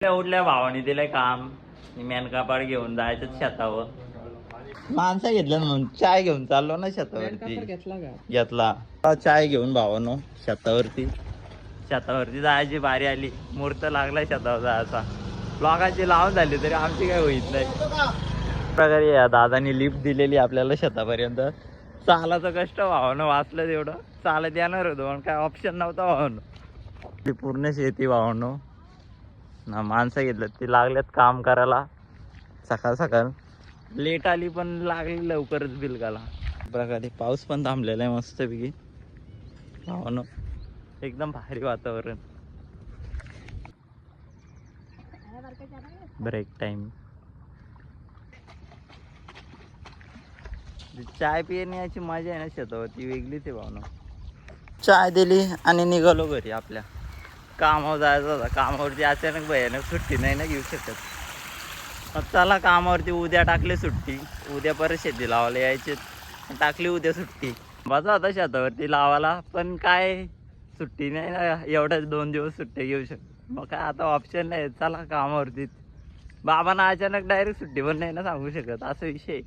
उठल्या भावाने दिलंय काम. मेनकापाड घेऊन जायचं शेतावर. माणसं घेतलं म्हणून चाय घेऊन चाललो ना शेतावरती. घेतला चाय घेऊन भावानो शेतावरती. शेतावरती जायची बारी आली. मुहूर्त लागलाय शेतावर जायचा. लोकांची लावून झाली तरी आमची काय होईत नाही. प्रकारे या दादानी लिफ्ट दिलेली आपल्याला शेतापर्यंत. चालाचं कष्ट भावानं वाचलं तेवढं. चालत येणार होतो पण काय ऑप्शन नव्हता भावानो. ती पूर्ण शेती भावानो ना. माणसं घेतलं ती लागल्यात काम करायला. सकाळ सकाळ लेट आली पण लागली लवकरच बिलकाला. प्रकारे पाऊस पण थांबलेला आहे मस्तपैकी भावानो. एकदम भारी वातावरण. Break time. चाय पिण्याची मजा आहे ना शेतावर ती वेगळीच आहे भावना. चाय दिली आणि निघालो घरी. आपल्या कामावर जायचं होता. कामावरती अचानक भयानक सुट्टी नाही ना घेऊ शकत. मग चला कामावरती उद्या टाकली सुट्टी. उद्या परत शेती लावायला यायचे. टाकली उद्या सुट्टी. बसा होता शेतावरती लावायला पण काय सुट्टी नाही ना. एवढ्याच 2 दिवस सुट्टी घेऊ शकतो. मग काय आता ऑप्शन नाही. चला कामावरतीच. बाबांना अचानक डायरेक्ट सुट्टी पण नाही ना सांगू शकत. असा विषय.